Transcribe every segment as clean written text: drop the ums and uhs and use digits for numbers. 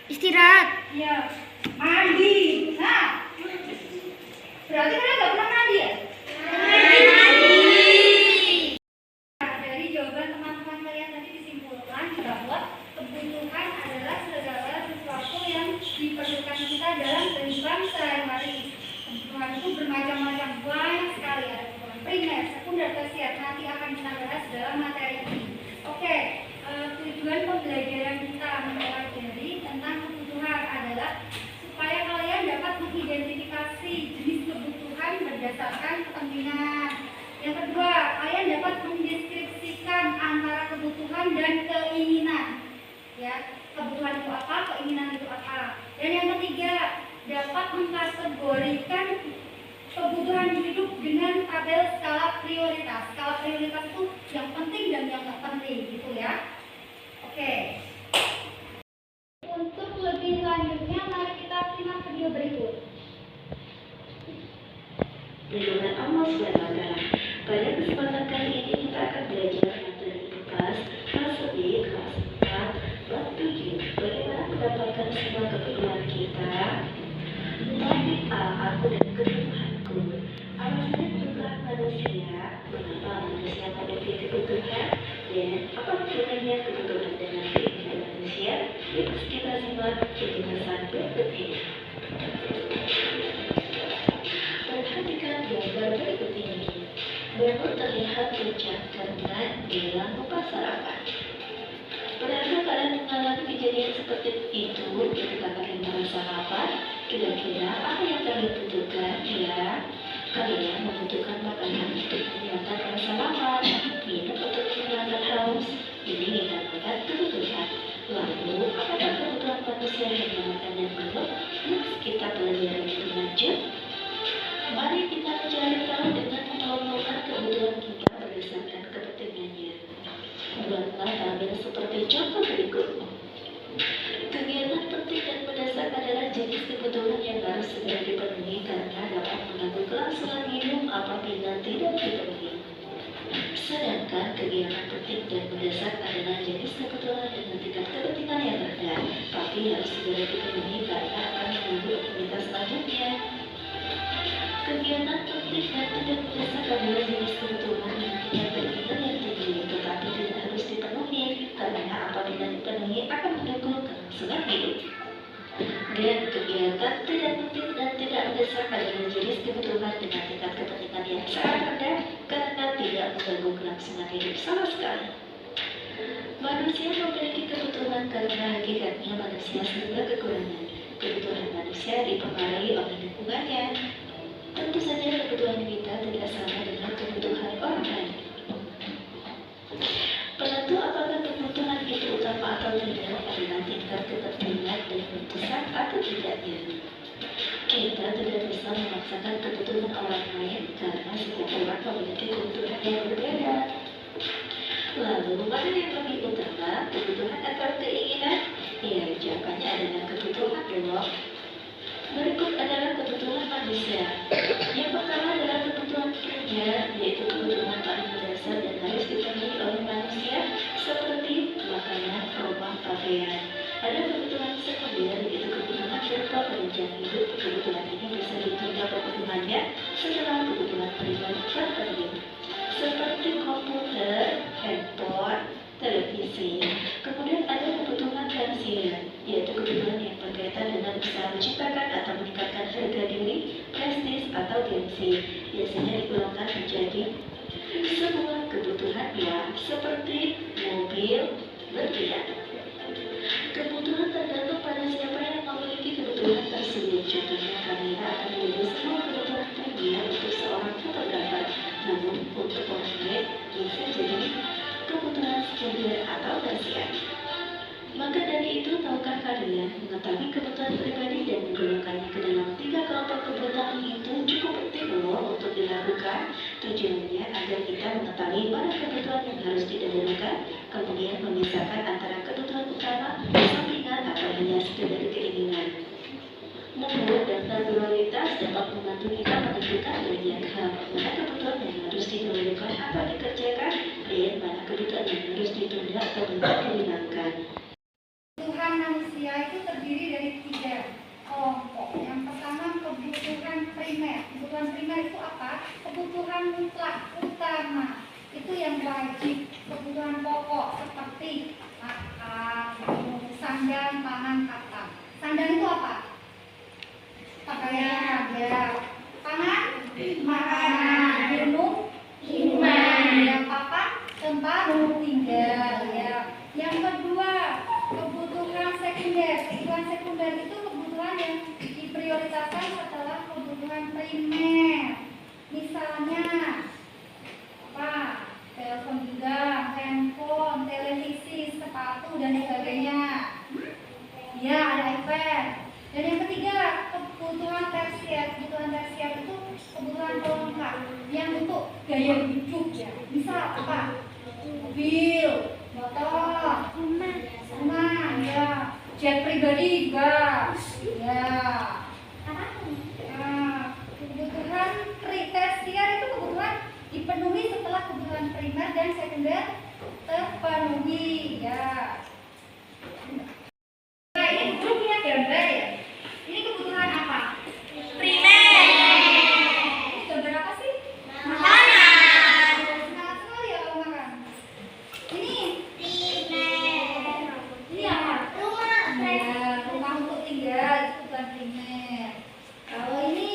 Istirahat. Iya. Mandi. Nah. Berarti kalian nggak pernah mandi ya? Mandi. Nah, dari jawaban teman-teman kalian tadi disimpulkan bahwa kebutuhan adalah segala sesuatu yang diperlukan kita dalam kehidupan sehari-hari. Kebutuhan itu bermacam-macam, banyak sekali. Ada kebutuhan primer, sekunder, tersier. Nanti akan kita bahas dalam materi ini. Oke. Tujuan pembelajaran kita mempelajari tentang kebutuhan adalah supaya kalian dapat mengidentifikasi jenis kebutuhan berdasarkan kepentingan. Yang kedua, kalian dapat mendeskripsikan antara kebutuhan dan keinginan. Ya, kebutuhan itu apa, keinginan itu apa. Dan yang ketiga, dapat mengkategorikan kebutuhan hidup dengan tabel skala prioritas. Skala prioritas itu yang penting dan yang nggak penting, gitu ya. Oke. Untuk lebih lanjutnya, mari kita simak video berikut. Dengan Allah SWT. Pada kesempatan kali ini kita akan belajar materi IPAS kelas 1, kelas 4, bab 7. Bagaimana mendapatkan semua keperluan kita? Topik A, aku dan kebutuhanku. Alasan kebutuhan manusia, mengapa manusia memiliki kebutuhan, dan apa gunanya kebutuhan dengan keinginan manusia? Yuk kita simak penjelasan berikut ini. Perhatikan gambar berikut ini. Baru terlihat puncak karena dalam muka sarapan. Pernahkah kalian mengalami kejadian seperti itu ketika kalian merasa lapar? Kira-kira apa yang kalian butuhkan? Ya, kalian membutuhkan makanan untuk menghilangkan rasa lapar, minum untuk menghilangkan haus. Ini dinamakan kebutuhan. Lalu, apakah kebutuhan manusia hanya makan dan minum? Yuk kita pelajari lebih lanjut. Mari kita mencari tahu dengan mengelompokkan kebutuhan kita berdasarkan kepentingannya. Buatlah tabel seperti mendasar adalah jenis kebutuhan dengan tingkat kepentingan yang rendah, tapi harus segera dipenuhi karena akan mengganggu aktivitas selanjutnya. Kegiatan penting dan tidak mendasar adalah jenis kebutuhan dengan tingkat kepentingan yang tinggi, tetapi tidak harus dipenuhi karena apabila dipenuhi akan mendukung kelangsungan hidup. Dan kegiatan tidak penting dan tidak mendesak adalah jenis kebutuhan dengan tingkat kepentingan yang sangat rendah karena tidak mengganggu kelangsungan hidup sama sekali. Manusia memiliki kebutuhan karena hakikatnya manusia serba kekurangan. Kebutuhan manusia dipengaruhi oleh lingkungannya. Tentu saja kebutuhan kita tidak sama dengan kebutuhan orang lain. Penentu apakah kebutuhan itu utama atau tidak adalah tingkat kepentingan dan mendesak atau tidaknya. Kita tidak bisa memaksakan kebutuhan orang lain karena setiap orang memiliki kebutuhan yang berbeda. Lalu, mana yang lebih utama, kebutuhan atau keinginan? Ya, jawabannya adalah kebutuhan dong. Berikut adalah kebutuhan manusia. Yang pertama adalah kebutuhan primer, yaitu kebutuhan paling mendasar dan harus dipenuhi oleh manusia seperti makanan, rumah, pakaian. Ada kebutuhan sekunder, yaitu kebutuhan berupa penunjang hidup. Kebutuhan ini bisa ditunda pemenuhannya setelah kebutuhan primer terpenuhi, seperti komputer, handphone, televisi. Kemudian ada kebutuhan tersier, yaitu kebutuhan yang berkaitan dengan usaha menciptakan atau meningkatkan harga diri, prestis atau gengsi. Biasanya digolongkan menjadi sebuah kebutuhan yang seperti mobil, berlian. Kebutuhan tergantung pada siapa yang memiliki kebutuhan tersebut. Contohnya, kamera akan menjadi semua kebutuhan primer untuk seorang fotografer, namun untuk orang lain bisa jadi kebutuhan sekunder atau tersier. Maka dari itu, tahukah kalian mengetahui kebutuhan pribadi dan menggolongkannya ke dalam 3 kelompok kebutuhan itu cukup penting loh untuk dilakukan. Tujuannya agar kita mengetahui mana kebutuhan yang harus didahulukan, kemudian memisahkan antara kebutuhan utama, sampingan atau hanya sekedar keinginan. Membuat daftar prioritas dapat membantu kita menentukan banyak hal, mana kebutuhan yang harus didahulukan atau dikerjakan, dan mana kebutuhan yang harus ditunda atau dihilangkan. Kebutuhan manusia itu terdiri dari 3 kelompok. Yang pertama, kebutuhan primer. Kebutuhan primer itu apa? Kebutuhan mutlak utama. Itu yang wajib. Kebutuhan pokok seperti makan, sandang, pangan, papan. Sandang itu apa? Pakaian, ya. Pangan, makanan. Minuman. Yang papan, tempat tinggal, ya. Yang kedua, kebutuhan sekunder. Kebutuhan sekunder itu kebutuhan yang diprioritaskan setelah kebutuhan primer. Misalnya apa? Telepon genggam, handphone, televisi, sepatu dan sebagainya. Ya, ada iPad. Dan yang ketiga, kebutuhan tersier. Kebutuhan tersier itu kebutuhan pelengkap yang untuk gaya hidup, ya. Misal apa? Mobil, motor, rumah, ya, jet pribadi juga, ya. Kebutuhan tersier itu kebutuhan dipenuhi setelah kebutuhan primer dan sekunder terpenuhi, ya. Nah, ini grupnya gambar, ya. Ini kebutuhan apa? Primer. Ini gambar apa sih? Makanan. Sangat sekali ya kalau makan. Ini ini apa? Rumah. Ya, rumah untuk tinggal itu bukan primer. Kalau ini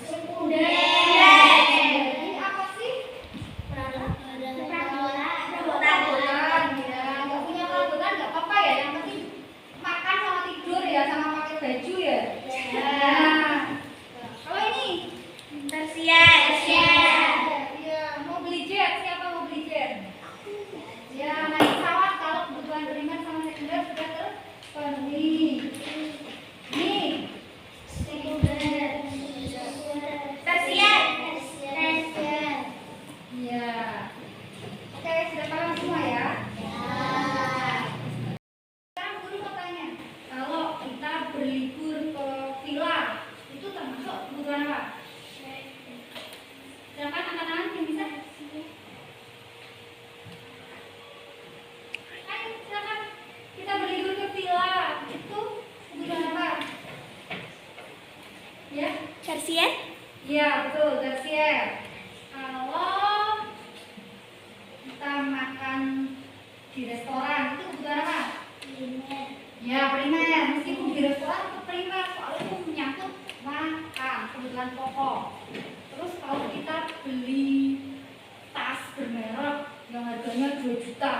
sekunder. Ini apa sih?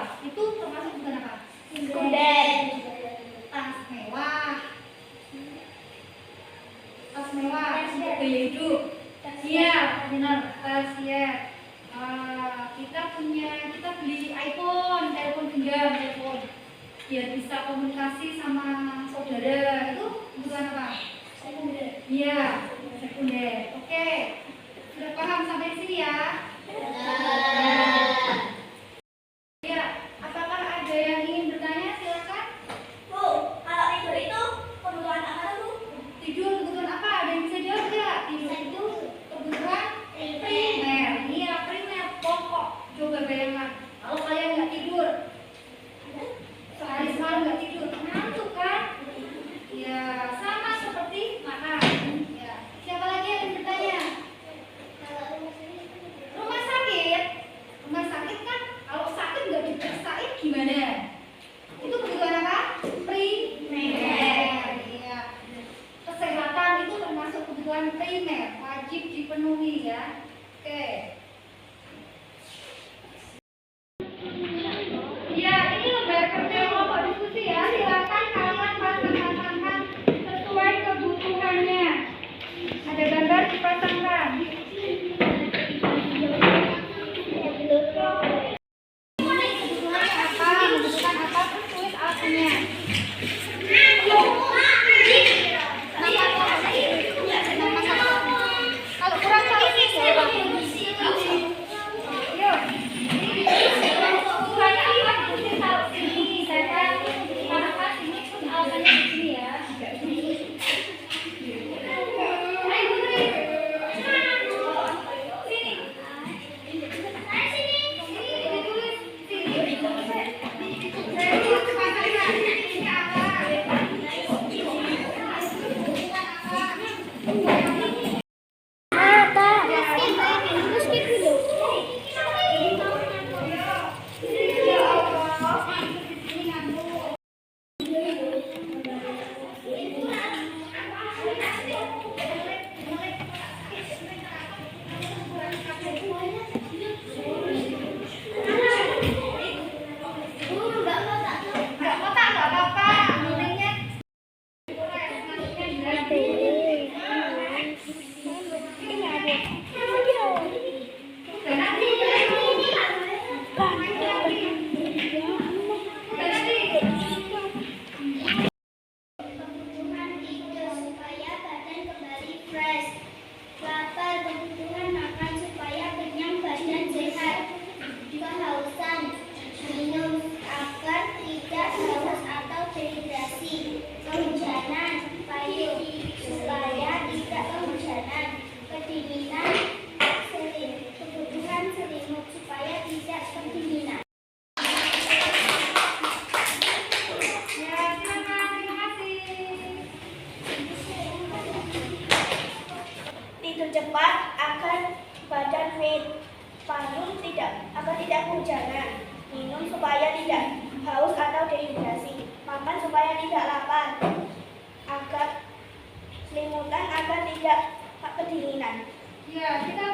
mewah. Itu termasuk kebutuhan apa? Kunden. Tas mewah. Tas mewah untuk gaya hidup. Iya, benar. Tas ya. Kita beli iPhone, telepon genggam, telepon. Biar bisa komunikasi sama saudara. Itu kebutuhan apa? Sekunder. Iya, sekunder. Oke. Sudah paham sampai sini ya? Ya, apakah ada yang ingin bertanya? Silakan. Bu, kalau tidur itu kebutuhan apa tuh? Tidur kebutuhan apa? Ada yang bisa jawab nggak? Tidur itu kebutuhan primer. Iya, primer pokok. Coba bayangkan, kalau kalian nggak tidur, sehari semalam nggak tidur, ngantuk kan? Ya, sama seperti makan. Ya. Siapa lagi yang ingin bertanya? Rumah sakit. Rumah sakit kan, kalau sakit nggak diperiksain gimana? Itu kebutuhan apa? Primer. Iya. Kesehatan itu termasuk kebutuhan primer, wajib dipenuhi ya. Oke. Ya, ini lembar kerja kelompok diskusi ya. Silakan kalian pasang-pasangkan sesuai kebutuhannya. Ada gambar dipasangkan. Kebutuhannya apa? Membutuhkan apa? Terus tulis alasannya. Kalau kurang tahu sih jawab. Yuk. Kebutuhannya apa? Tulis taruh sini. Saya apa sini pun alasannya di sini ya. Ayo Putri. Sini. Sini ditulis sini. Saya tulis pasangkan. Ini apa? Nggak kotak nggak apa-apa. Nilainya Kebutuhan tidur supaya badan kembali fresh. Lapar, kebutuhan makan supaya kenyang badan sehat. Kehausan, minum agar tidak haus atau dehidrasi. Kehujanan, payung supaya tidak kehujanan. Kedinginan, kebutuhan selimut supaya tidak kedinginan. ya silakan. Terima kasih. Tidur cepat agar badan fit, payung agar tidak kehujanan, minum supaya tidak haus atau dehidrasi, makan supaya tidak lapar, agar selimutan agar tidak kedinginan. Ya, kita